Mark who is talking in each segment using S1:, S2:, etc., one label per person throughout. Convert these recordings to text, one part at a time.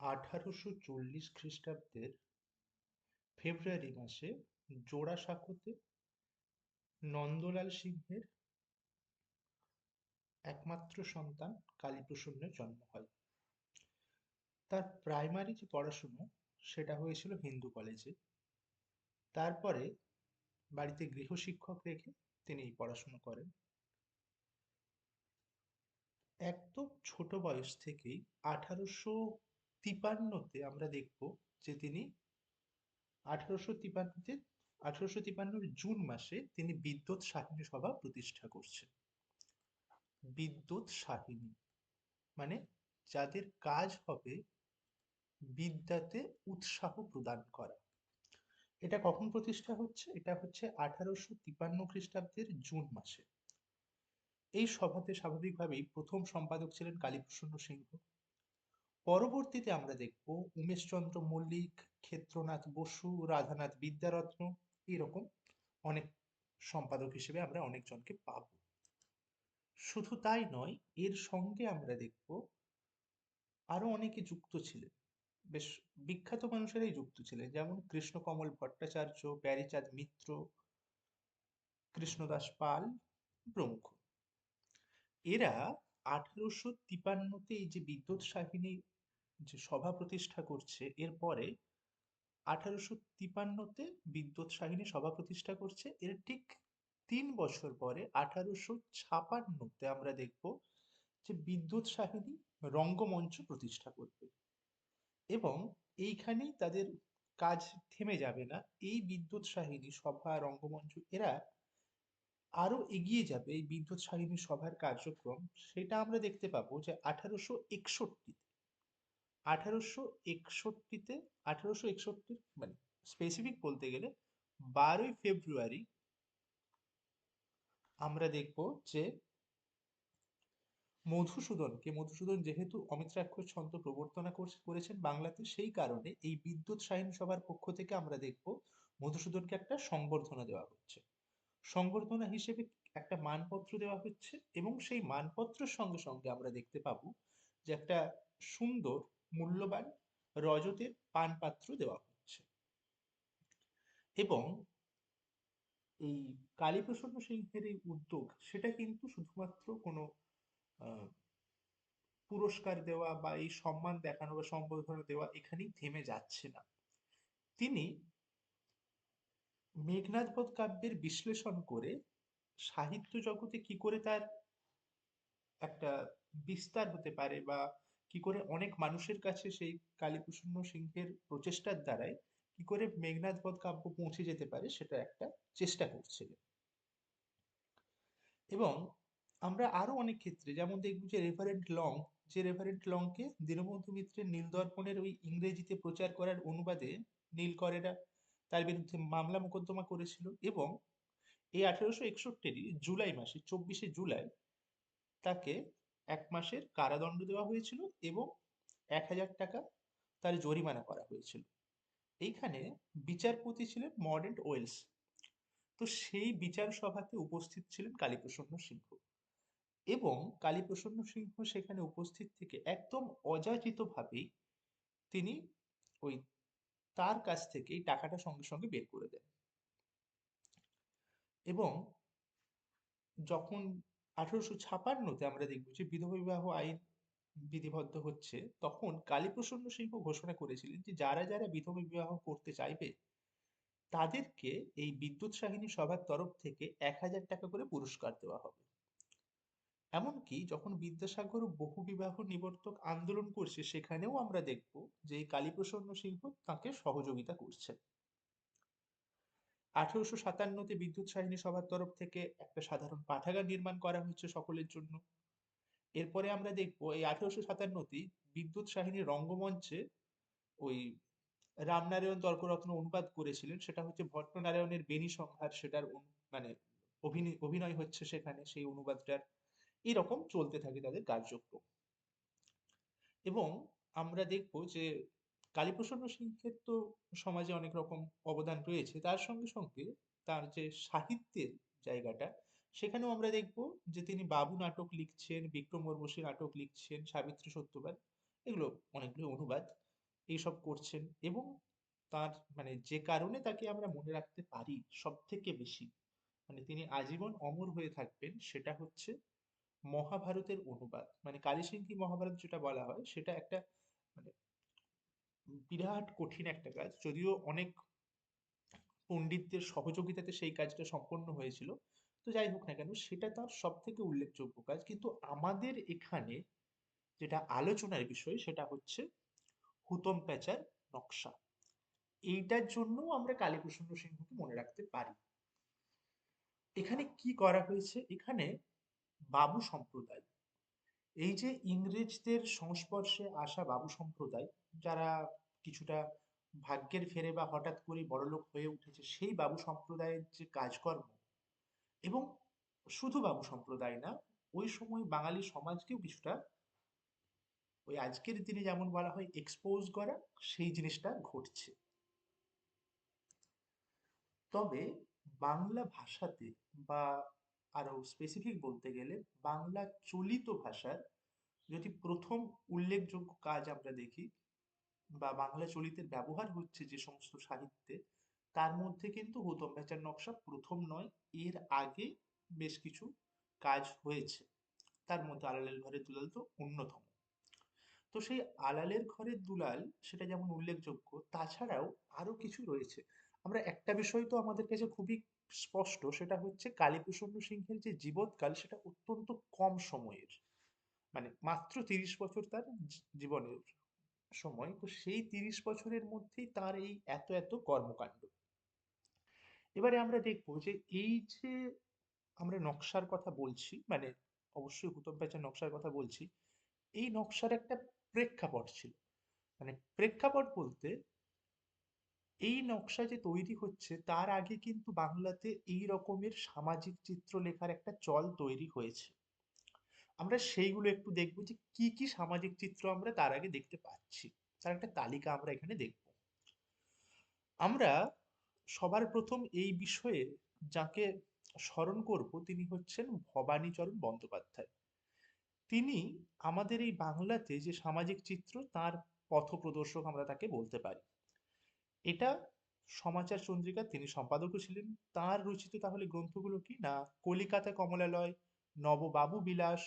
S1: 1840 খ্রিস্টাব্দের ফেব্রুয়ারি মাসে জোড়াসাঁকোতে নন্দলাল সিংহের একমাত্র সন্তান কালীপ্রসন্নের জন্ম হয়। তার প্রাইমারি যে পড়াশুনো সেটা হয়েছিল হিন্দু কলেজে। তারপরে বাড়িতে গৃহশিক্ষক রেখে তিনি এই পড়াশুনো করেন। একদম ছোট বয়স থেকেই 1853-তে আমরা দেখব যে তিনি 1853-তে 1853-র জুন মাসে তিনি বিদ্যোৎ সাহিনী সভা প্রতিষ্ঠা করছেন। বিদ্যোৎ সাহিনী মানে যাদের কাজ হবে বিদ্যাতে উৎসাহ প্রদান করা। এটা কখন প্রতিষ্ঠা হচ্ছে? এটা হচ্ছে 1853 খ্রিস্টাব্দের জুন মাসে। এই সভাতে স্বাভাবিকভাবেই প্রথম সম্পাদক ছিলেন কালীপ্রসন্ন সিংহ। পরবর্তীতে আমরা দেখব উমেশচন্দ্র মল্লিক, ক্ষেত্রনাথ বসু, রাধানাথ বিদ্যারত্ন, এরকম অনেক সম্পাদক হিসেবে আমরা অনেকজনকে পাব। শুধু তাই নয়, এর সঙ্গে আমরা দেখব আরো অনেকে যুক্ত ছিলেন। বেশ বিখ্যাত মানুষেরাই যুক্ত ছিলেন, যেমন কৃষ্ণকমল ভট্টাচার্য, প্যারীচাঁদ মিত্র, কৃষ্ণদাস পাল প্রমুখ। এরা 1853-তে এই যে বিদ্যোৎ সাহিনী যে সভা প্রতিষ্ঠা করছে, এরপরে 1853-তে বিদ্যোৎ সাহিনী সভা প্রতিষ্ঠা করছে। এর ঠিক 3 বছর পরে 1856-তে আমরা দেখব যে বিদ্যোৎ সাহিনী রঙ্গমঞ্চ প্রতিষ্ঠা করবে। এবং এইখানেই তাদের কাজ থেমে যাবে না। এই বিদ্যোৎ সাহিনী সভা, রঙ্গমঞ্চ, এরা আরো এগিয়ে যাবে। এই বিদ্যোৎ সাহিনী সভার কার্যক্রম সেটা আমরা দেখতে পাবো যে 1861 1861 মানে স্পেসিফিক বলতে গেলে 12ই ফেব্রুয়ারি আমরা দেখব যে মধুসূদন যেহেতু অমিত্রাক্ষর ছন্দ প্রবর্তনা করেছেন বাংলাতে, সেই কারণে এই বিদ্যোৎ সাহিনী সভার পক্ষ থেকে আমরা দেখব মধুসূদনকে একটা সংবর্ধনা দেওয়া হচ্ছে। সংবর্ধনা হিসেবে একটা মানপত্র দেওয়া হচ্ছে, এবং সেই মানপত্রের সঙ্গে সঙ্গে আমরা দেখতে পাবো যে একটা সুন্দর মূল্যবান রজতের পানপাত্র দেওয়া হচ্ছে। এবং এই কালীপ্রসন্ন সিংহের এই উদ্যোগ সেটা কিন্তু শুধুমাত্র কোনো আহ, পুরস্কার দেওয়া বা এই সম্মান দেখানো বা সম্বর্ধনা দেওয়া এখানেই থেমে যাচ্ছে না। তিনি মেঘনাদ বধ কাব্যের বিশ্লেষণ করে সাহিত্য জগতে কি করে তার একটা বিস্তার হতে পারে, বা কি করে অনেক মানুষের কাছে সেই কালীপ্রসন্ন সিংহের প্রচেষ্টার দ্বারাই কি করে মেঘনাদ বধ কাব্য পৌঁছে যেতে পারে, সেটা একটা চেষ্টা করছিলেন। এবং আমরা আরো অনেক ক্ষেত্রে যেমন দেখব যে রেভারেন্ট লংকে দীনবন্ধু মিত্রের নীলদর্পণের ওই ইংরেজিতে প্রচার করার অনুবাদে নীলকরেরা তার বিরুদ্ধে মামলা মোকদ্দমা করেছিল। এবং এই 1861-ই জুলাই মাসে 24শে জুলাই তাকে 1 মাসের কারাদণ্ড দেওয়া হয়েছিল এবং 1000 টাকা তার জরিমানা করা হয়েছিল। এইখানে বিচারপতি ছিলেন মর্ডেন্ট ওয়েলস। তো সেই বিচার সভাতে উপস্থিত ছিলেন কালীপ্রসন্ন সিংহ, এবং কালীপ্রসন্ন সিংহ সেখানে উপস্থিত থেকে একদম অযাচিত ভাবেই তিনি ওই তার কাছ থেকে এই টাকাটা সঙ্গে সঙ্গে বের করে দেন। এবং যখন 1856-তে আমরা দেখব যে বিধবা বিবাহ আইন বিধিবদ্ধ হচ্ছে, তখন কালীপ্রসন্ন সিংহ ঘোষণা করেছিলেন যে যারা যারা বিধবা বিবাহ করতে চাইবে তাদেরকে এই বিদ্যুৎ সাহিনী সভার তরফ থেকে 1000 টাকা করে পুরস্কার দেওয়া হবে। এমনকি যখন বিদ্যাসাগর বহু বিবাহ নিবর্তক আন্দোলন করছে, সেখানেও আমরা দেখব যে এই কালীপ্রসন্ন সিংহ তাকে সহযোগিতা করছেন। 1857-তে বিদ্যুৎ সাহিনী সভার তরফ থেকে একটা সাধারণ পাঠাগার নির্মাণ করা হচ্ছে সকলের জন্য। এরপরে আমরা দেখবো এই 1857-তেই বিদ্যুৎ সাহিনী রঙ্গমঞ্চে ওই রামনারায়ণ তর্করত্ন অনুবাদ করেছিলেন, সেটা হচ্ছে ভট্টনারায়ণের বেনি সংহার, সেটার মানে অভিনয় হচ্ছে সেখানে সেই অনুবাদটার। এরকম চলতে থাকে তাদের কার্যক্রম। এবং আমরা দেখব যে কালীপ্রসন্ন সিংহের তো সমাজে অনেক রকম অবদান রয়েছে, তার সঙ্গে সঙ্গে তার যে সাহিত্যের জায়গাটা, সেখানেও আমরা দেখব যে তিনি বাবু নাটক লিখছেন, বিক্রম ওর্বশী নাটক লিখছেন, সাবিত্রী সত্যবান, এগুলো অনেকগুলো অনুবাদ। এইসব করছেন। এবং তার মানে যে কারণে তাকে আমরা মনে রাখতে পারি সব থেকে বেশি, মানে তিনি আজীবন অমর হয়ে থাকবেন, সেটা হচ্ছে মহাভারতের অনুবাদ। মানে কালীসিংহী মহাভারত যেটা বলা হয় সেটা একটা মানে বিরাট কঠিন একটা কাজ, যদিও অনেক পণ্ডিতদের সহযোগিতাতে সেই কাজটা সম্পন্ন হয়েছিল। তো যাই হোক না কেন, সেটা তার সব থেকে উল্লেখযোগ্য কাজ। কিন্তু আমাদের এখানে যেটা আলোচনার বিষয় সেটা হচ্ছে হুতম প্যাঁচার নকশা। এইটার জন্য আমরা কালীপ্রসন্ন সিংহকে মনে রাখতে পারি। এখানে কি করা হয়েছে, এখানে বাবু সম্প্রদায়, এই যে ইংরেজদের সংস্পর্শে আসা বাবু সম্প্রদায়, যারা কিছুটা ভাগ্যের ফেরে বা হঠাৎ করে বড়লোক হয়ে উঠেছে, সেই বাবু সম্প্রদায়ের যে কাজকর্ম, এবং শুধু বাবু সম্প্রদায় না, ওই সময় বাঙালি সমাজকেও কিছুটা ওই আজকের দিনে যেমন বলা হয় এক্সপোজ করা, সেই জিনিসটা ঘটছে। তবে বাংলা ভাষাতে, বা আরো স্পেসিফিক বলতে গেলে বাংলা চলিত ভাষার যদি প্রথম উল্লেখযোগ্য কাজ আমরা দেখি, বা বাংলা চলিতের ব্যবহার হচ্ছে যে সমস্ত সাহিত্যে, তার মধ্যে কিন্তু হুতম প্যাঁচার নকশা প্রথম নয়। এর আগে বেশ কিছু কাজ হয়েছে, তার মধ্যে আলালের ঘরের দুলাল তো অন্যতম। তো সেই আলালের ঘরের দুলাল সেটা যেমন উল্লেখযোগ্য, তাছাড়াও আরো কিছু রয়েছে। আমরা একটা বিষয় তো আমাদের কাছে খুবই স্পষ্ট, সেটা হচ্ছে কালীপ্রসন্ন সিংহের যে জীবৎকাল সেটা অত্যন্ত কম সময়ের, মানে মাত্র 30 বছর তার জীবনের সময়। তো সেই 30 বছরের মধ্যেই তার এই এত এত কর্মকাণ্ড। এবারে আমরা দেখবো যে এই যে আমরা নকশার কথা বলছি, মানে অবশ্যই হুতম প্যাঁচার নকশার কথা বলছি, এই নকশার একটা প্রেক্ষাপট ছিল। মানে প্রেক্ষাপট বলতে, এই নকশা যে তৈরি হচ্ছে তার আগে কিন্তু বাংলাতে এই রকমের সামাজিক চিত্র লেখার একটা চল তৈরি হয়েছে। আমরা সেইগুলো একটু দেখবো যে কি কি সামাজিক চিত্র আমরা তার আগে দেখতে পাচ্ছি, তার একটা তালিকা আমরা এখানে দেখব। আমরা সবার প্রথম এই বিষয়ে যাকে স্মরণ করব তিনি হচ্ছেন ভবানীচরণ বন্দ্যোপাধ্যায়। তিনি আমাদের এই বাংলাতে যে সামাজিক চিত্র তার পথপ্রদর্শক আমরা তাকে বলতে পারি। এটা সমাচার চন্দ্রিকা, তিনি সম্পাদকও ছিলেন। তার রচিত তাহলে গ্রন্থগুলো কি না, কলিকাতা কমলালয়, নববাবু বিলাস,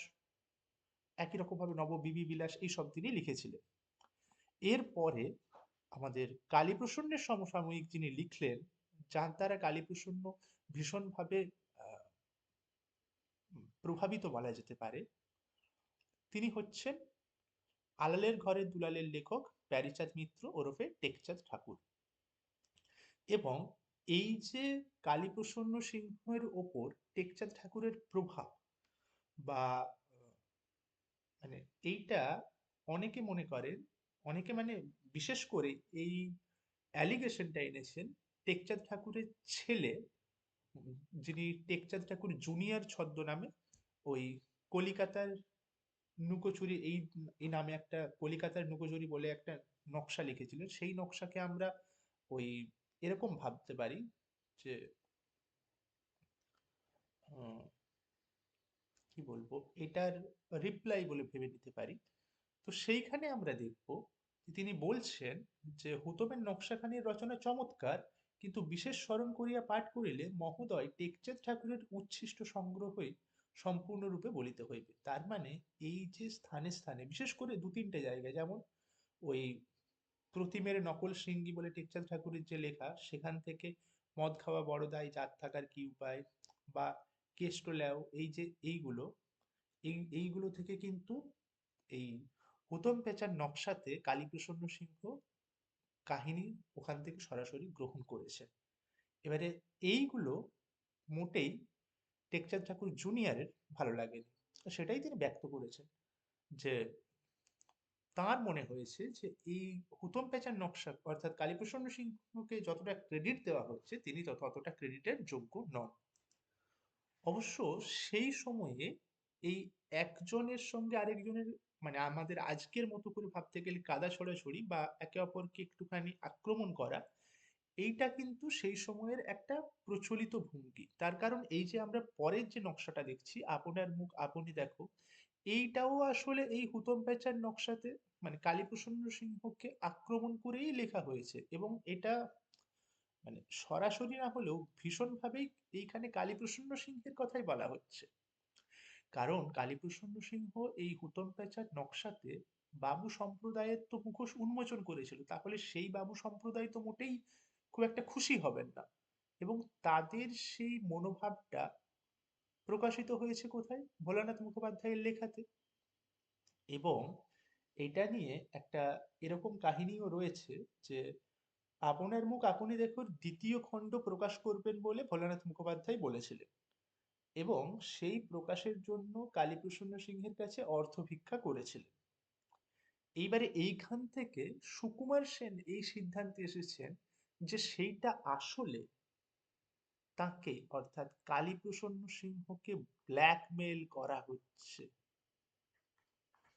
S1: একই রকম ভাবে নববিবি বিলাস, এইসব তিনি লিখেছিলেন। এরপরে আমাদের কালীপ্রসন্নের সমসাময়িক যিনি লিখলেন, যার দ্বারা কালীপ্রসন্ন ভীষণভাবে আহ, প্রভাবিত বলা যেতে পারে, তিনি হচ্ছেন আলালের ঘরের দুলালের লেখক প্যারীচাঁদ মিত্র ওরফে টেকচাঁদ ঠাকুর। এবং এই যে কালীপ্রসন্ন সিংহের ওপর টেকচাঁদ ঠাকুরের প্রভাব, বা মানে এইটা অনেকে মনে করেন, অনেকে মানে বিশেষ করে এই অ্যালিগেশনটা এনেছেন টেকচাঁদ ঠাকুরের ছেলে, উম, যিনি টেকচাঁদ ঠাকুর জুনিয়র ছদ্মনামে ওই কলিকাতার লুকোচুরি, এই এই নামে একটা কলিকাতার লুকোচুরি বলে একটা নকশা লিখেছিলেন। সেই নকশাকে আমরা ওই এরকম ভাবতে পারি যে আহ, কি বলবো, এটার রিপ্লাই বলে ভেবে নিতে পারি। তো সেইখানে আমরা দেখব যে তিনি বলছেন যে হুতমের নকশাখানির রচনা চমৎকার, কিন্তু বিশেষ স্মরণ করিয়া পাঠ করিলে মহোদয় টেকচাঁদ ঠাকুরের উচ্ছিষ্ট সংগ্রহই সম্পূর্ণরূপে বলিতে হইবে। তার মানে এই যে স্থানে স্থানে বিশেষ করে দু তিনটে জায়গায়, যেমন ওই প্রতিমের নকল শৃঙ্গি বলে টেকচাঁদ ঠাকুরের যে লেখা, সেখান থেকে মদ খাওয়া বড় দায়, জাত থাকার কি উপায়, বা কেষ্ট লেও, এই যে এইগুলো, এইগুলো থেকে কিন্তু এই হুতম প্যাঁচার নকশাতে কালীপ্রসন্ন সিংহ কাহিনী ওখান থেকে সরাসরি গ্রহণ করেছেন। এবারে এইগুলো মোটেই টেকচাঁদ ঠাকুর জুনিয়রের ভালো লাগেনি। তো সেটাই তিনি ব্যক্ত করেছেন যে তার মনে হয়েছে যে এই হুতম প্যাঁচার নকশা অর্থাৎ কালীপ্রসন্ন সিংহকে যতটা ক্রেডিট দেওয়া হচ্ছে তিনি ততটা ক্রেডিটের যোগ্য নন। অবশ্য সেই সময়ে এই একজনের সঙ্গে আরেকজনের, মানে আমাদের আজকের মতো করে ভাবতে গেলে কাদা ছড়াছড়ি বা একে অপরকে একটুখানি আক্রমণ করা, এইটা কিন্তু সেই সময়ের একটা প্রচলিত ভঙ্গি। তার কারণ এই যে আমরা পরের যে নকশাটা দেখছি, আপনার মুখ আপনি দেখো, এইটাও আসলে এই হুতম প্যাঁচার নকশাতে মানে কালীপ্রসন্ন সিংহকে আক্রমণ করেই লেখা হয়েছে, এবং এটা মানে সরাসরি না হলেও ভীষণভাবেই এইখানে কালীপ্রসন্ন সিংহের কথাই বলা হচ্ছে। কারণ কালীপ্রসন্ন সিংহ এই হুতম প্যাঁচার নকশাতে বাবু সম্প্রদায়ের তো মুখোশ উন্মোচন করেছিল, তাহলে সেই বাবু সম্প্রদায় তো মোটেই খুব একটা খুশি হবেন না। এবং তাদের সেই মনোভাবটা প্রকাশিত হয়েছে কোথায়? ভোলানাথ মুখোপাধ্যায়ের লেখাতে। এবং এটা নিয়ে একটা এরকম কাহিনীও রয়েছে যে আপনার মুখ আপনি দেখুন দ্বিতীয় খণ্ড প্রকাশ করবেন বলে ভোলানাথ মুখোপাধ্যায় বলেছিলেন, এবং সেই প্রকাশের জন্য কালীপ্রসন্ন সিংহের কাছে অর্থ ভিক্ষা করেছিলেন। এইবারে এইখান থেকে সুকুমার সেন এই সিদ্ধান্তে এসেছেন যে সেইটা আসলে তাকে অর্থাৎ কালীপ্রসন্ন সিংহকে ব্ল্যাকমেল করা হচ্ছে।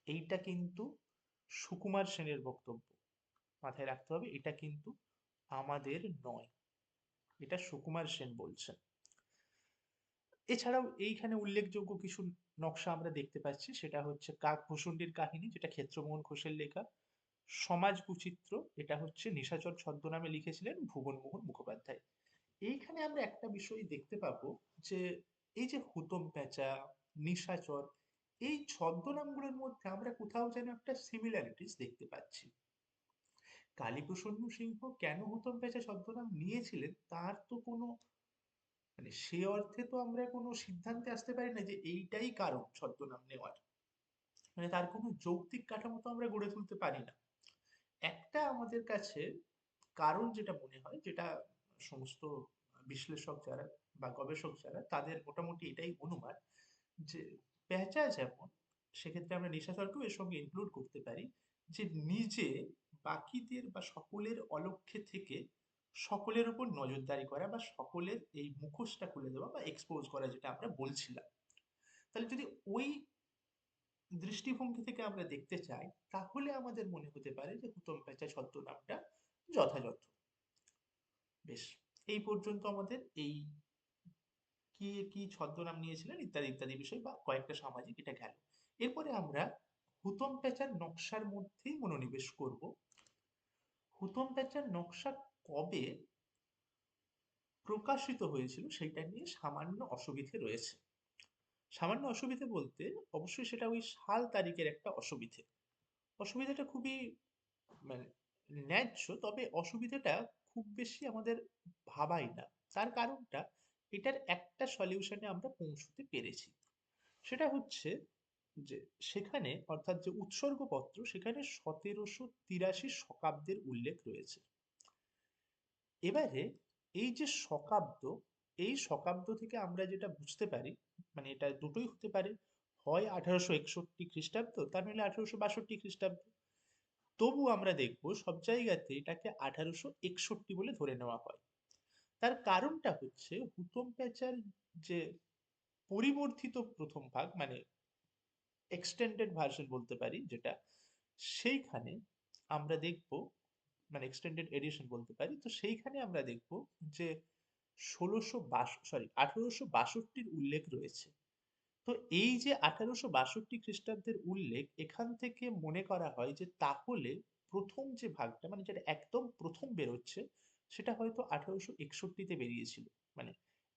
S1: এইটা কিন্তু সুকুমার সেনের বক্তব্য, মাথায় রাখতে হবে, এটা কিন্তু আমাদের নয়, এটা সুকুমার সেন বলছেন। এছাড়াও এইখানে উল্লেখযোগ্য কিছু নকশা আমরা দেখতে পাচ্ছি, সেটা হচ্ছে কাকভূষণ্ডির কাহিনী, যেটা ক্ষেত্রমোহন ঘোষের লেখা। সমাজ কুচিত্র, এটা হচ্ছে নিশাচর ছদ্মনামে লিখেছিলেন ভুবনমোহন মুখোপাধ্যায়। এইখানে আমরা একটা বিষয় দেখতে পাবো যে এই যে হুতম প্যাঁচা, নিশাচর, এই ছদ্মনামগুলোর মধ্যে আমরা কোথাও যেন একটা সিমিলারিটিস দেখতে পাচ্ছি। কালীপ্রসন্ন সিংহ কেন হুতম প্যাঁচা ছদ্মনাম নিয়েছিলেন তার তো কোনো মানে সে অর্থে তো আমরা কোনো সিদ্ধান্তে আসতে পারি না যে এইটাই কারণ ছদ্মনাম নেওয়ার, মানে তার কোনো যৌক্তিক কাঠামো তো আমরা গড়ে তুলতে পারি না। একটা আমাদের কাছে কারণ যেটা মনে হয়, যেটা সমস্ত বিশ্লেষক যারা বা গবেষক যারা, তাদের মোটামুটি এটাই অনুমান যে পেঁচা যেমন, সেক্ষেত্রে আমরা নিশাচরকেও এর সঙ্গে ইনক্লুড করতে পারি, যে নিজে বাকিদের বা সকলের অলক্ষ্যে থেকে সকলের উপর নজরদারি করা বা সকলের এই মুখোশটা খুলে দেওয়া বা এক্সপোজ করা, যেটা আমরা বলছিলাম। তাহলে যদি ওই দৃষ্টিভঙ্গি থেকে আমরা দেখতে চাই, তাহলে আমাদের মনে হতে পারে যে হুতম প্যাঁচা ছদ্মনামটা যথাযথ। বেশ, এই পর্যন্ত আমাদের এই কি কি ছদ্মনাম নিয়েছিলেন ইত্যাদি ইত্যাদি বিষয় বা কয়েকটা সামাজিক, এটা গেল। এরপরে আমরা হুতম প্যাঁচার নকশার মধ্যেই মনোনিবেশ করব। হুতম প্যাঁচার নকশা কবে প্রকাশিত হয়েছিল সেটা নিয়ে সামান্য অসুবিধে রয়েছে। সামান্য অসুবিধে বলতে অবশ্যই সেটা ওই সাল তারিখের একটা অসুবিধে। অসুবিধাটা খুবই মানে ন্যায্য, তবে অসুবিধাটা খুব বেশি আমাদের ভাবাই না। তার কারণটা, এটার একটা সলিউশনে আমরা পৌঁছতে পেরেছি। সেটা হচ্ছে যে সেখানে অর্থাৎ যে উৎসর্গপত্র, সেখানে 1783 শকাব্দের উল্লেখ রয়েছে। এবারে এই যে শকাব্দ, এই শকাব্দ থেকে আমরা যেটা বুঝতে পারি, মানে এটা দুটোই হতে পারে, হয় 1861 খ্রিস্টাব্দ, তা নইলে 1862 খ্রিস্টাব্দ। তবু আমরা দেখব সব জায়গাতে এটাকে 1861 বলে ধরে নেওয়া হয়। তার কারণটা হচ্ছে হুতম প্যাঁচার যে পরিবর্ধিত প্রথম ভাগ, মানে এক্সটেন্ডেড ভার্সন বলতে পারি যেটা, সেইখানে আমরা দেখব, মানে এক্সটেন্ডেড এডিশন বলতে পারি, তো সেইখানে আমরা দেখব যে 1862 উল্লেখ রয়েছে। তো এই যে 1862 খ্রিস্টাব্দের উল্লেখ, এখান থেকে মনে করা হয় যে তাহলে প্রথম যে ভাগটা, মানে যেটা একদম প্রথম বেরোচ্ছে, সেটা হয়তো 1861-তে বেরিয়েছিল। মানে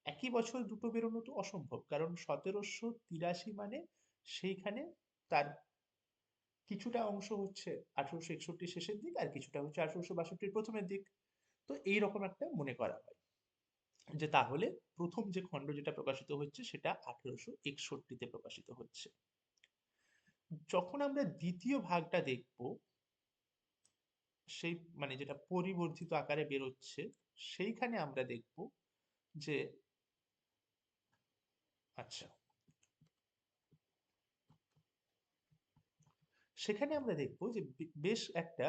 S1: একই বছর দুটো বেরোনো তো অসম্ভব, কারণ 1783 মানে সেইখানে তার কিছুটা অংশ হচ্ছে 1861 শেষের দিক, আর কিছুটা হচ্ছে 1862 প্রথমের দিক। তো এইরকম একটা মনে করা হয় যে তাহলে প্রথম যে খণ্ড যেটা প্রকাশিত হচ্ছে সেটা 1861-তে প্রকাশিত হচ্ছে। যখন আমরা দ্বিতীয় ভাগটা দেখব, সেই মানে যেটা পরিবর্ধিত আকারে বেরোচ্ছে, সেইখানে আমরা দেখব যে আচ্ছা, সেখানে আমরা দেখব যে বেশ একটা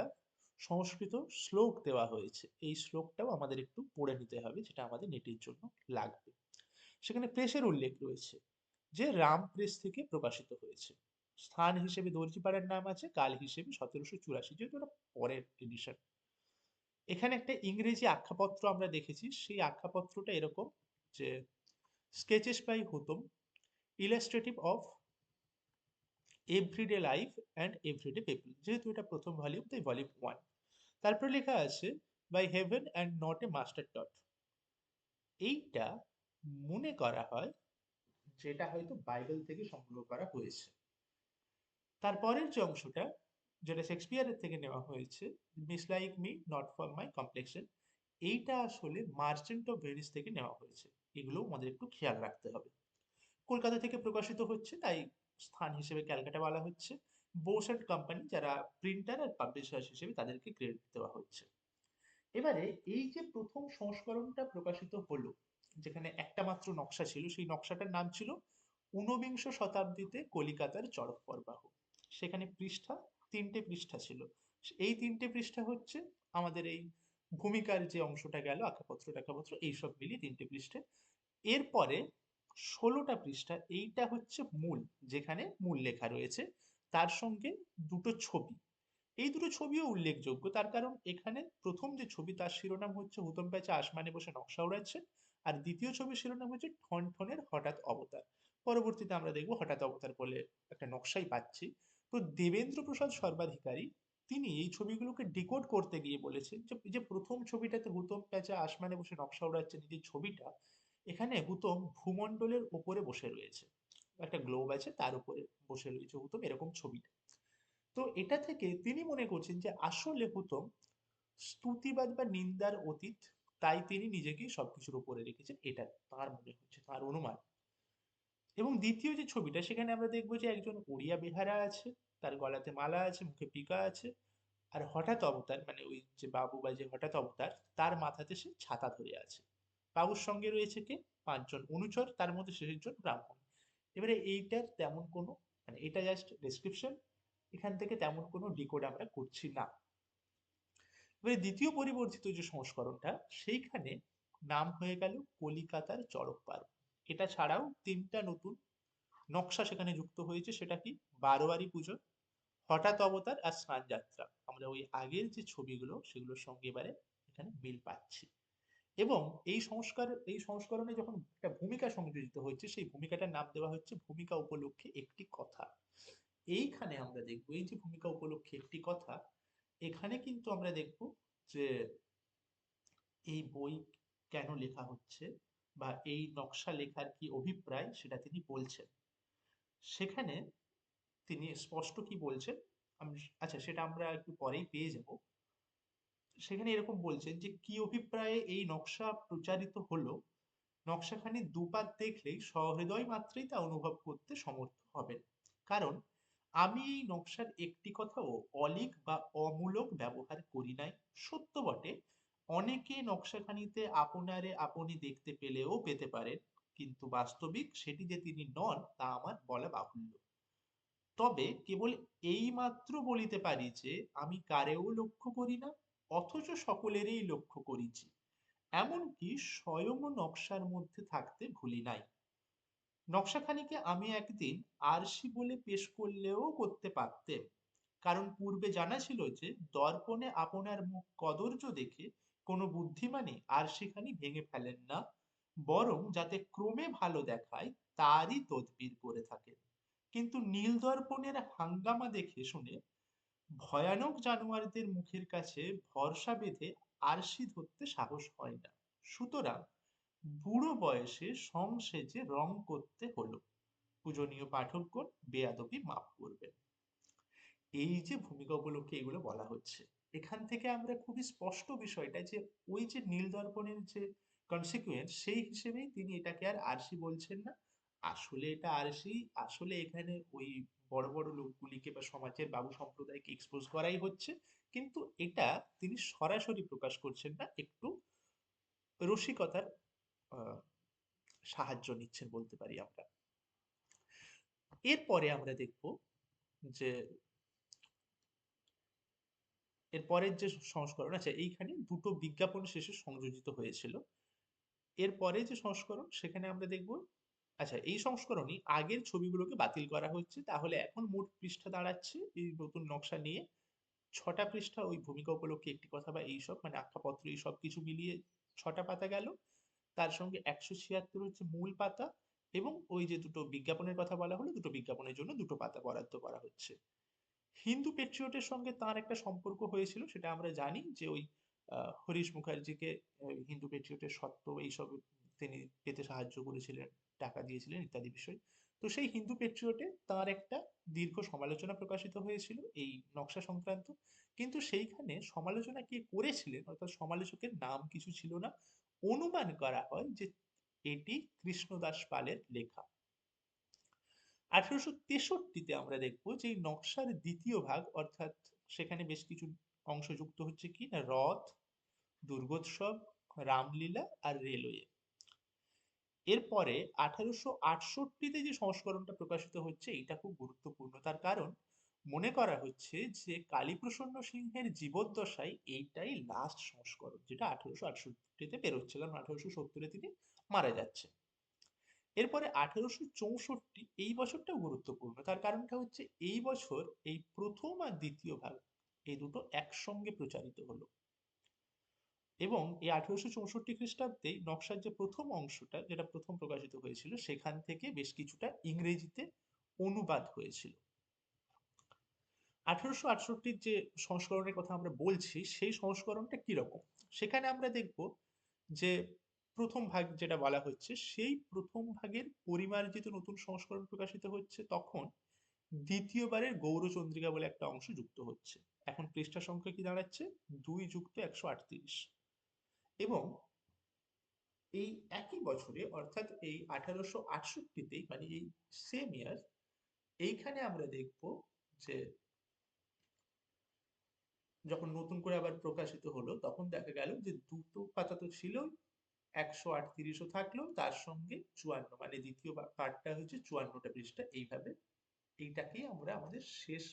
S1: সংস্কৃত শ্লোক দেওয়া হয়েছে। এই শ্লোকটাও আমাদের একটু পড়ে নিতে হবে, যেটা আমাদের নেটের জন্য লাগবে। সেখানে প্রেসের উল্লেখ রয়েছে যে রাম প্রেস থেকে প্রকাশিত হয়েছে। স্থান হিসেবে দর্জিপাড়ার নাম আছে, কাল হিসেবে 1784, যেহেতু ওটা পরের এডিশন। এখানে একটা ইংরেজি আখ্যাপত্র আমরা দেখেছি, সেই আখ্যাপত্রটা এরকম যে sketches by Hutom, illustrative of everyday life and everyday people, যেহেতু এটা প্রথম ভলিউম তাই ভলিউম 1। তারপর লেখা আছে by heaven and not a master tot. এইটা মনে করা হয় যেটা হয়তো বাইবেল থেকে সংগ্রহ করা হয়েছে। তারপরের যে অংশটা, যেটা শেক্সপিয়ারের থেকে নেওয়া হয়েছে, miss like me not for my complexion, এইটা আসলে মার্চেন্ট অফ ভেনিস থেকে নেওয়া হয়েছে। এগুলো আমাদের একটু খেয়াল রাখতে হবে। কলকাতা থেকে প্রকাশিত হচ্ছে তাই স্থান হিসেবে ক্যালকাটা বলা হচ্ছে। বোস অ্যান্ড কোম্পানি যারা প্রিন্টার আর পাবলিশার হিসেবে তাদেরকে ক্রেডিট দেওয়া হচ্ছে। এবারে এই যে প্রথম সংস্করণটা প্রকাশিত হলো, যেখানে একটা মাত্র নকশা ছিল, সেই নকশাটার নাম ছিল ঊনবিংশ শতাব্দীতে কলিকাতার চড়ক প্রবাহ। সেখানে পৃষ্ঠা, 3টে পৃষ্ঠা ছিল। এই 3টে পৃষ্ঠা হচ্ছে আমাদের এই ভূমিকার যে অংশটা গেল, আঁকাপত্র টাকাপত্র এইসব মিলিয়ে 3টে পৃষ্ঠা। এরপরে 16টা পৃষ্ঠা, এইটা হচ্ছে মূল, যেখানে মূল লেখা রয়েছে, তার সঙ্গে দুটো ছবি। এই দুটো ছবিও উল্লেখযোগ্য, তার কারণ এখানে প্রথম যে ছবি তার শিরোনাম হচ্ছে হুতম প্যাঁচা আসমানে বসে নকশা উড়াচ্ছেন, আর দ্বিতীয় ছবির শিরোনাম হচ্ছে ঠন ঠনের হঠাৎ অবতার। পরবর্তীতে আমরা দেখবো হঠাৎ অবতার বলে একটা নকশাই পাচ্ছি। তো দেবেন্দ্র প্রসাদ সর্বাধিকারী তিনি এই ছবিগুলোকে ডিকোড করতে গিয়ে বলেছেন যে যে প্রথম ছবিটাতে হুতম প্যাঁচা আসমানে বসে নকশা উড়াচ্ছেন, এই যে ছবিটা, এখানে হুতম ভূমণ্ডলের ওপরে বসে রয়েছে, একটা গ্লোব আছে তার উপরে বসে রয়েছে হুতম, এরকম ছবিটা। তো এটা থেকে তিনি মনে করছেন যে আসলে হুতম স্তুতিবাদ বা নিন্দার অতীত, তাই তিনি নিজেকে সবকিছুর উপরে রেখেছেন, এটা তার মনে হচ্ছে, তার অনুমান। এবং দ্বিতীয় যে ছবিটা, সেখানে আমরা দেখবো যে একজন ওড়িয়া বেহারা আছে, তার গলাতে মালা আছে, মুখে টিকা আছে, আর হঠাৎ অবতার মানে ওই যে বাবু বা যে হঠাৎ অবতার, তার মাথাতে সে ছাতা ধরে আছে। বাবুর সঙ্গে রয়েছে কে? 5জন অনুচর, তার মধ্যে শেষজন ব্রাহ্মণ। এবারে এইটার তেমন কোনো, মানে এটা জাস্ট ডেসক্রিপশন, এখান থেকে তেমন কোনো ডিকোড আমরা করছি না। এবারে দ্বিতীয় পরিবর্তিত যে সংস্করণটা, সেইখানে নাম হয়ে গেল কলিকাতার চড়ক পার্ব। এটা ছাড়াও 3টা নতুন নকশা সেখানে যুক্ত হয়েছে, সেটা কি? বারোয়ারি পুজো, হঠাৎ অবতার আর স্নান যাত্রা। আমরা ওই আগের যে ছবিগুলো সেগুলোর সঙ্গে এবারে এখানে মিল পাচ্ছি। এবং এই সংস্করণে যখন একটা ভূমিকা সংযোজিত হচ্ছে, সেই ভূমিকাটার নাম দেওয়া হচ্ছে ভূমিকা উপলক্ষে একটি কথা। এইখানে আমরা দেখবো এই যে ভূমিকা উপলক্ষে একটি কথা, এখানে কিন্তু আমরা দেখবো যে এই বই কেন লেখা হচ্ছে বা এই নকশা লেখার কি অভিপ্রায় সেটা তিনি বলছেন। সেখানে তিনি স্পষ্ট কি বলছেন, আচ্ছা সেটা আমরা একটু পরেই পেয়ে যাব। সেখানে এরকম বলছেন যে কি অভিপ্রায়ে এই নকশা প্রচারিত হলো, নকশাখানি দুপাত দেখলেই সহৃদয় মাত্রেই তা অনুভব করতে সমর্থ হবেন। কারণ আমি এই নকশার একটি কথাও অলিক বা অমূলক ব্যবহার করি নাই। সত্য বটে, অনেকে নকশাখানিতে আপনারে আপনি দেখতে পেলেও পেতে পারেন, কিন্তু বাস্তবিক সেটি যে তিনি নন তা আমার বলা বাহুল্য। তবে কেবল এই মাত্র বলিতে পারি যে আমি কারেও লক্ষ্য করি না, অথচ সকলেরই লক্ষ্য করিছি, এমনকি স্বয়ং নকশার মধ্যে থাকতে ভুলি নাই। নকশাখানিকে আমি একদিন আরশি বলে পেশ করলেও করতে পারতেন, কারণ পূর্বে জানা ছিল যে দর্পণে আপনার মুখ কদর্য দেখে কোনো বুদ্ধিমানই আরশিখানি ভেঙে ফেলেন না, বরং যাতে ক্রমে ভালো দেখায় তারই তদবির করে থাকেন। কিন্তু নীল দর্পণের হাঙ্গামা দেখে শুনে ভয়ানক জানোয়ারদের মুখের কাছে ভরসা বেঁধে আরশি ধরতে সাহস হয় না। সুতরাং বুড়ো বয়সে সংসেজে রং করতে হলো। পূজনীয় পাঠকগণ বেয়াদবি মাফ করবেন। এই যে ভূমিকা উপলক্ষে এগুলো বলা হচ্ছে, এখান থেকে আমরা খুবই স্পষ্ট বিষয়টা যে ওই যে নীল দর্পণের যে কনসিকুয়েন্স, সেই হিসেবেই তিনি এটাকে আর আরশি বলছেন না। আসলে এটা আরশি, আসলে এখানে ওই বড় বড় লোকগুলিকে বা সমাজের বাবু সম্প্রদায়কে এক্সপোজ করাই হচ্ছে, কিন্তু এটা তিনি সরাসরি প্রকাশ করছেন না, একটু রসিকতার আহ, সাহায্য নিচ্ছেন বলতে পারি আমরা। এরপরে আমরা দেখব যে এর পরের যে সংস্করণ আছে, এইখানে দুটো বিজ্ঞাপন শেষে সংযোজিত হয়েছিল। এরপরে যে সংস্করণ সেখানে আমরা দেখব, আচ্ছা এই সংস্করণই আগের ছবিগুলোকে বাতিল করা হচ্ছে, তাহলে এখন মোট পৃষ্ঠা দাঁড়াচ্ছে এই নতুন নকশা নিয়ে 6টা পৃষ্ঠা, ওই ভূমিকা উপলক্ষে একটি কথা বা এইসব মানে আখ্যাপত্র এই সব কিছু মিলিয়ে 6টা পাতা গেল। তার সঙ্গে 176 হচ্ছে মূল পাতা, এবং ওই যে দুটো বিজ্ঞাপনের কথা বলা হলো, দুটো বিজ্ঞাপনের জন্য দুটো পাতা বরাদ্দ করা হচ্ছে। হিন্দু পেট্রিয়টের সঙ্গে তার একটা সম্পর্ক হয়েছিল, সেটা আমরা জানি যে ওই হরিশ মুখার্জিকে হিন্দু পেট্রিয়টের সত্ত্ব এইসব তিনি পেতে সাহায্য করেছিলেন, টাকা দিয়েছিলেন ইত্যাদি বিষয়। তো সেই হিন্দু পেট্রিয়টে তার একটা দীর্ঘ সমালোচনা প্রকাশিত হয়েছিল এই নকশা সংক্রান্ত। কিন্তু সেইখানে সমালোচনা কে করেছিলেন, অর্থাৎ সমালোচকের নাম কিছু ছিল না। অনুমান করা হয় যে এটি কৃষ্ণদাস পালের লেখা। 1863-তে আমরা দেখবো যে এই নকশার দ্বিতীয় ভাগ, অর্থাৎ সেখানে বেশ কিছু অংশ যুক্ত হচ্ছে কি না, রথ, দুর্গোৎসব, রামলীলা আর রেলওয়ে। এরপরে 1868-তে যে সংস্করণটা প্রকাশিত হচ্ছে এটা খুব গুরুত্বপূর্ণ, তার কারণ মনে করা হচ্ছে যে কালীপ্রসন্ন সিংহের জীবদ্দশায় এইটাই লাস্ট সংস্করণ, যেটা 1868-তে বেরোচ্ছে, কারণ 1870-এ তিনি মারা যাচ্ছে। এরপরে 1864 এই বছরটাও গুরুত্বপূর্ণ, তার কারণটা হচ্ছে এই বছর এই প্রথম আর দ্বিতীয় ভাগ এই দুটো একসঙ্গে প্রচারিত হলো। এবং এই 1864 খ্রিস্টাব্দে নকশার যে প্রথম অংশটা যেটা প্রথম প্রকাশিত হয়েছিল সেখান থেকে বেশ কিছুটা ইংরেজিতে অনুবাদ হয়েছিল। 1868-র যে সংস্করণের কথা আমরা বলছি সেই সংস্করণটা কিরকম, সেখানে আমরা দেখব যে প্রথম ভাগ যেটা বলা হচ্ছে সেই প্রথম ভাগের পরিমার্জিত নতুন সংস্করণ প্রকাশিত হচ্ছে, তখন দ্বিতীয়বারের গৌরচন্দ্রিকা বলে একটা অংশ যুক্ত হচ্ছে। এখন পৃষ্ঠা সংখ্যা কি দাঁড়াচ্ছে, 2+138। এবং এই একই বছরে অর্থাৎ এই 1868-তেই, মানে এই সেম ইয়ার, এইখানে আমরা দেখব যে যখন নতুন করে আবার প্রকাশিত হলো তখন দেখা গেল যে দুটো পাতা তো ছিল, 138ও থাকলো, তার সঙ্গে 54, মানে দ্বিতীয় পার্টটা হচ্ছে 54টা পৃষ্ঠা। এইভাবে এইটাকেই আমরা আমাদের শেষ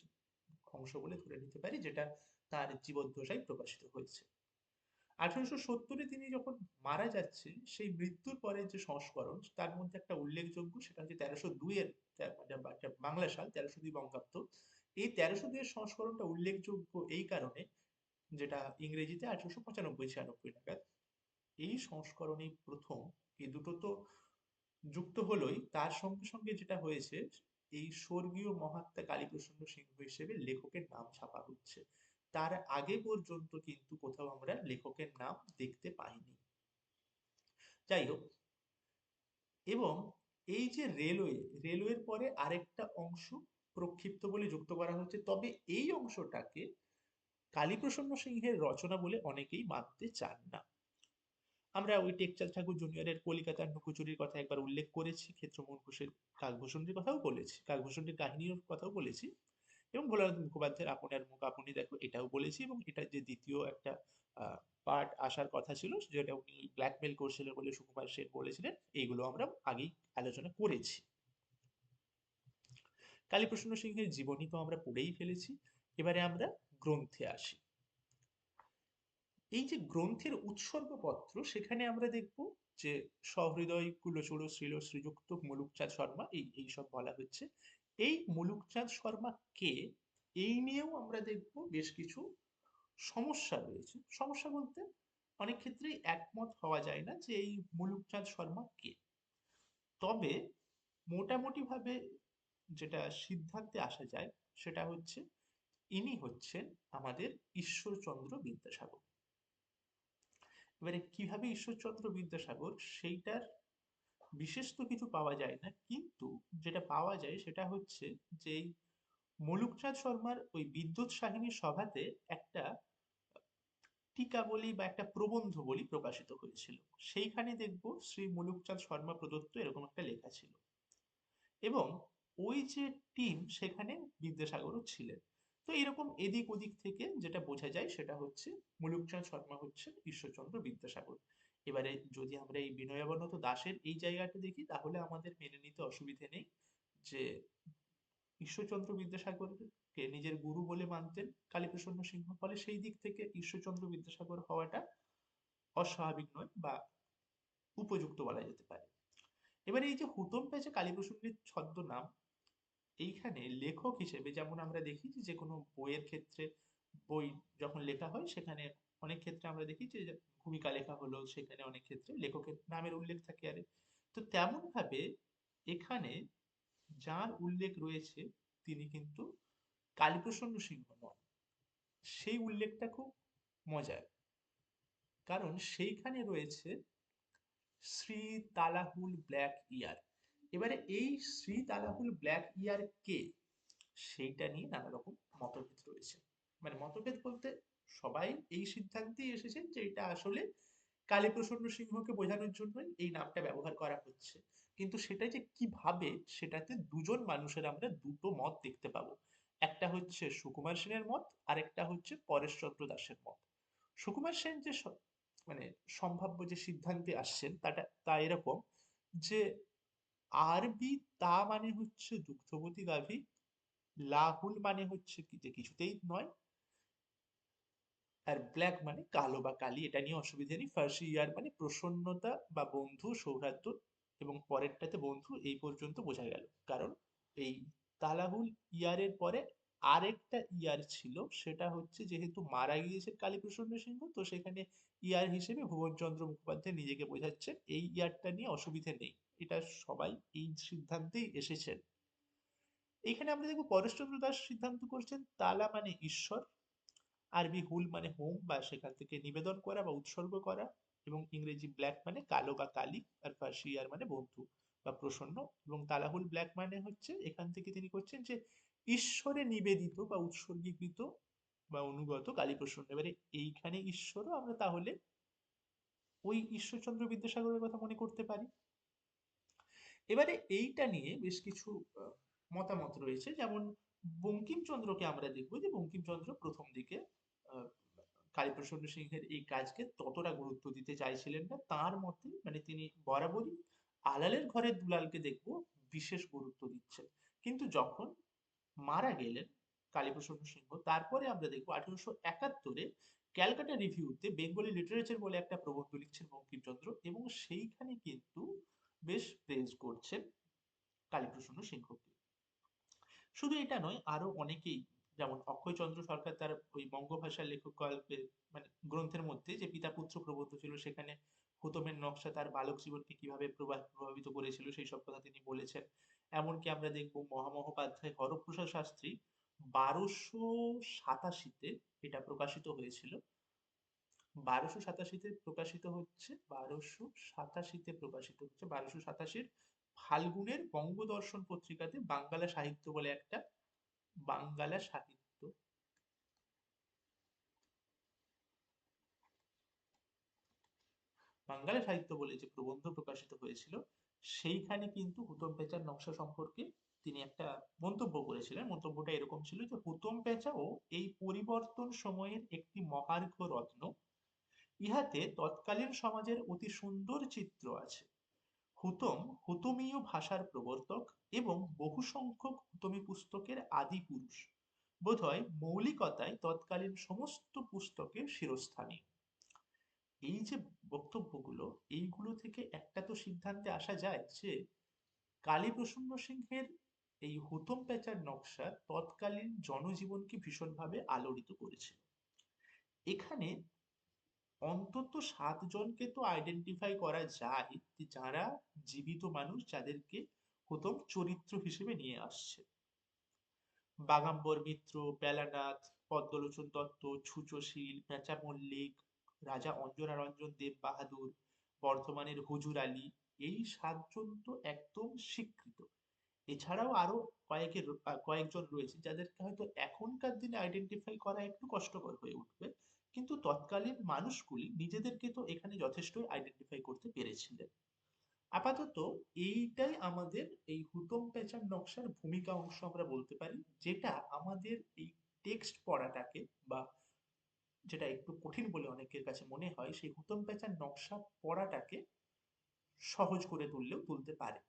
S1: অংশ বলে ধরে নিতে পারি, যেটা তার জীবদ্দশায় প্রকাশিত হয়েছে। 1870-এ তিনি যখন মারা যাচ্ছেন সেই মৃত্যুর পরে যে সংস্করণ তার মধ্যে একটা উল্লেখযোগ্য, সেটা হচ্ছে 1302 এর, মানে একটা বাংলা সাল 1302 বঙ্গাব্দ। এই 1302 এর সংস্করণটা উল্লেখযোগ্য এই কারণে, যেটা ইংরেজিতে 1895-96 নাগাদ, এই সংস্করণেই প্রথম। এই দুটো তো যুক্ত হলোই, তার সঙ্গে সঙ্গে যেটা হয়েছে, এই স্বর্গীয় মহাত্মা কালীপ্রসন্ন সিংহ হিসেবে লেখকের নাম ছাপা হচ্ছে। তার আগে পর্যন্ত কিন্তু কোথাও আমরা লেখকের নাম দেখতে পাইনি। যাই হোক, এবং এই যে রেলওয়ে, রেলওয়ের পরে আরেকটা অংশ প্রক্ষিপ্ত বলে যুক্ত করা হচ্ছে, তবে এই অংশটাকে কালীপ্রসন্ন সিংহের রচনা বলে অনেকেই মানতে চান না। আমরা ওই টেকচাঁদ ঠাকুর জুনিয়রের কলিকাতার লুকোচুরির কথা একবার উল্লেখ করেছি, ক্ষেত্রমোহন ঘোষের কাকভূষণের কথাও বলেছি, কাকভূষণের কাহিনীর কথাও বলেছি, এবং ভোলানাথ মুখোপাধ্যায়ের আপনার মুখ আপনি দেখো এটাও বলেছি, এবং এটা যে দ্বিতীয় একটা পার্ট আসার কথা ছিল যেটা উনি ব্ল্যাকমেল করছিলেন বলে সুকুমার সেন বলেছিলেন, এইগুলো আমরা আগেই আলোচনা করেছি। কালীপ্রসন্ন সিংহের জীবনী তো আমরা পড়েই ফেলেছি, এবারে আমরা গ্রন্থে আসি। এই যে গ্রন্থের উৎসর্গপত্র, সেখানে আমরা দেখব যে সহৃদয় কুলচূড় শ্রীল শ্রীযুক্ত মুলুকচাঁদ শর্মা, এই সব বলা হচ্ছে। এই মুলুকচাঁদ শর্মা কে, এই নিয়েও আমরা দেখব বেশ কিছু সমস্যা রয়েছে। সমস্যা বলতে অনেক ক্ষেত্রেই একমত হওয়া যায় না যে এই মুলুকচাঁদ শর্মা কে। তবে মোটামুটি ভাবে যেটা সিদ্ধান্তে আসা যায় সেটা হচ্ছে ইনি হচ্ছেন আমাদের ঈশ্বরচন্দ্র বিদ্যাসাগর। এবারে কিভাবে ঈশ্বরচন্দ্র বিদ্যাসাগর, সেইটার বিশেষ তো কিছু পাওয়া যায় না, কিন্তু যেটা পাওয়া যায় সেটা হচ্ছে যে এই মুলুকচাঁদ শর্মার ওই বিদ্যুৎ সাহিনী সভাতে একটা টিকা বলি বা একটা প্রবন্ধ বলি প্রকাশিত হয়েছিল। সেইখানে দেখব শ্রী মুলুকচাঁদ শর্মা প্রদত্ত এরকম একটা লেখা ছিল, এবং ওই যে টিম সেখানে বিদ্যাসাগরও ছিলেন। তো এরকম এদিক ওদিক থেকে যেটা বোঝা যায় সেটা হচ্ছে মুলুকচাঁদ শর্মা হচ্ছে ঈশ্বরচন্দ্র বিদ্যাসাগর। এবারে যদি আমরা এই বিনয়াবনত দাশের এই জায়গাটা দেখি তাহলে আমাদের মেনে নিতে অসুবিধে নেই যে ঈশ্বরচন্দ্র বিদ্যাসাগরকে নিজের গুরু বলে মানতেন কালীপ্রসন্ন সিংহ, ফলে সেই দিক থেকে ঈশ্বরচন্দ্র বিদ্যাসাগর হওয়াটা অস্বাভাবিক নয় বা উপযুক্ত বলা যেতে পারে। এবারে এই যে হুতম প্যাঁচা কালীপ্রসন্নের ছদ্মনাম, এইখানে লেখক হিসেবে যেমন আমরা দেখি যে কোনো বইয়ের ক্ষেত্রে, বই যখন লেখা হয় সেখানে অনেক ক্ষেত্রে আমরা দেখি যে ভূমিকা লেখা হলো, সেখানে অনেক ক্ষেত্রে লেখকের নামের উল্লেখ থাকে। আরে তো তেমন ভাবে এখানে যার উল্লেখ রয়েছে তিনি কিন্তু কালীপ্রসন্ন সিংহ নন। সেই উল্লেখটা খুব মজার, কারণ সেইখানে রয়েছে শ্রী তালাহুল ব্ল্যাক ইয়ার। এবারে এই শ্রী তালাহুল ব্ল্যাক ইয়ার কে, সেইটা নিয়ে নানা রকম মতভেদ রয়েছে। মানে মতভেদ বলতে সবাই এই সিদ্ধান্তেই এসেছেন যে এটা আসলে কালীপ্রসন্ন সিংহকে বোঝানোর জন্যই এই নামটা ব্যবহার করা হচ্ছে। কিন্তু সেটা যে কিভাবে, সেটাতে দুজন মানুষের আমরা দুটো মত দেখতে পাবো। একটা হচ্ছে সুকুমার সেনের মত, আর একটা হচ্ছে পরেশচন্দ্র দাসের মত। সুকুমার সেন যে মানে সম্ভাব্য যে সিদ্ধান্তে আসছেন তা এরকম যে আরবি তা মানে হচ্ছে দুগ্ধবতী গাভী, লাহুল মানে হচ্ছে কি যে কিছুতেই নয়, আর ব্ল্যাক মানে কালো বা কালি, এটা নিয়ে অসুবিধা নেই। ফার্সি ইয়ার মানে প্রসন্নতা বা বন্ধু সৌহার্দ্য, এবং পরেরটাতে বন্ধু, এই পর্যন্ত বোঝা গেল। কারণ এই তালাহুল ইয়ারের পরে আরেকটা ইয়ার ছিল, সেটা হচ্ছে যেহেতু মারা গিয়েছে কালীপ্রসন্ন সিংহ, তো সেখানে ইয়ার হিসেবে ভুবনচন্দ্র মুখোপাধ্যায় নিজেকে বোঝাচ্ছেন। এই ইয়ারটা নিয়ে অসুবিধে নেই, এটা সবাই এই সিদ্ধান্তেই এসেছেন। এইখানে আমরা দেখবো পরেশচন্দ্র দাস সিদ্ধান্ত করছেন তালা মানে ঈশ্বর, আরবি হুল মানে হোম বা সেখান থেকে নিবেদন করা বা উৎসর্গ করা, এবং ইংরেজি ব্ল্যাক মানে কালো বা কালি, আর ফার্সি ইয়ার মানে বন্ধু বা প্রসন্ন। এবং তালাহুল ব্ল্যাক মানে হচ্ছে এখান থেকে তিনি করছেন যে ঈশ্বরে নিবেদিত বা উৎসর্গীকৃত বা অনুগত কালীপ্রসন্ন। এবারে এইখানে ঈশ্বরও আমরা তাহলে ওই ঈশ্বরচন্দ্র বিদ্যাসাগরের কথা মনে করতে পারি। এবারে এইটা নিয়ে বেশ কিছু মতামত রয়েছে। যেমন বঙ্কিমচন্দ্রকে আমরা দেখবো যে বঙ্কিমচন্দ্র প্রথম দিকে আহ, কালীপ্রসন্ন সিংহের এই কাজকে ততটা গুরুত্ব দিতে চাইছিলেন না। তার মতে মানে তিনি বরাবরই আলালের ঘরের দুলালকে দেখবো বিশেষ গুরুত্ব দিচ্ছেন। কিন্তু যখন মারা গেলেন কালীপ্রসন্ন সিংহ, তারপরে আমরা দেখবো 1871-এ ক্যালকাটা রিভিউতে বেঙ্গলি লিটারেচার বলে একটা প্রবন্ধ লিখছেন বঙ্কিমচন্দ্র, এবং সেইখানে কিন্তু বেশ প্রেজ করছেন কালীপ্রসন্ন সিংহকে। শুধু এটা নয়, আরো অনেকেই, যেমন অক্ষয়চন্দ্র সরকার তার ওই বঙ্গভাষার লেখক গল্পে মানে গ্রন্থের মধ্যে যে পিতা পুত্র প্রবন্ধ ছিল, সেখানে হুতমের নকশা তার বালক জীবনকে কিভাবে প্রভাবিত করেছিল সেই সব কথা তিনি বলেছেন। এমনকি আমরা দেখবো মহামহোপাধ্যায় হরপ্রসাদ শাস্ত্রী 1287-তে এটা প্রকাশিত হয়েছিল। 1287 ফাল্গুনের বঙ্গদর্শন পত্রিকাতে বাঙ্গালা সাহিত্য বলে একটা, বাঙ্গালা সাহিত্য বাঙ্গালা সাহিত্য বলে যে প্রবন্ধ প্রকাশিত হয়েছিল, সেইখানে কিন্তু হুতম প্যাঁচার নকশা সম্পর্কে তিনি একটা মন্তব্য করেছিলেন। মন্তব্যটা এরকম ছিল যে হুতম প্যাঁচাও এই পরিবর্তন সময়ের একটি মহার্ঘ রত্ন, ইহাতে তৎকালীন সমাজের অতি সুন্দর চিত্র আছে। হুতম হুতমীয় ভাষার প্রবর্তক এবং বহু সংখ্যক হুতমী পুস্তকের আদি পুরুষ, বোধহয় মৌলিকতায় তৎকালীন সমস্ত পুস্তকের শিরস্থানীয়। এই যে বক্তব্যগুলো, এইগুলো থেকে একটা তো সিদ্ধান্তে আসা যায় যে কালীপ্রসন্ন সিংহের এই হুতম প্যাঁচার নকশা তৎকালীন জনজীবনকে ভীষণভাবে আলোড়িত করেছিল। এখানে অন্তত 7 জনকে তো আইডেন্টিফাই করা যায় যে যারা জীবিত মানুষ, যাদেরকে হুতম চরিত্র হিসেবে নিয়ে আসছে। বাগাম্বর মিত্র, বেলানাথ, পদ্মলোচন দত্ত, ছুচোশীল, পেঁচা মল্লিক, রাজা অঞ্জনারঞ্জন দেব বাহাদুর, বর্ধমানের হুজুর আলী, এই 7 জন তো একদম স্বীকৃত। এছাড়াও আরো কয়েকজন রয়েছে যাদেরকে হয়তো এখনকার দিনে আইডেন্টিফাই করা একটু কষ্টকর হয়ে উঠবে, কিন্তু তৎকালীন মানুষগুলি নিজেদেরকে তো এখানে যথেষ্টই আইডেন্টিফাই করতে পেরেছিলেন। আপাতত এইটাই আমাদের এই হুতম প্যাঁচার নকশার ভূমিকা অংশ আমরা বলতে পারি, যেটা আমাদের এই টেক্সট পড়াটাকে বা যেটা একটু কঠিন বলে অনেকের কাছে মনে হয়, সেই হুতম প্যাঁচার নকশা পড়াটাকে সহজ করে তুলতে পারে।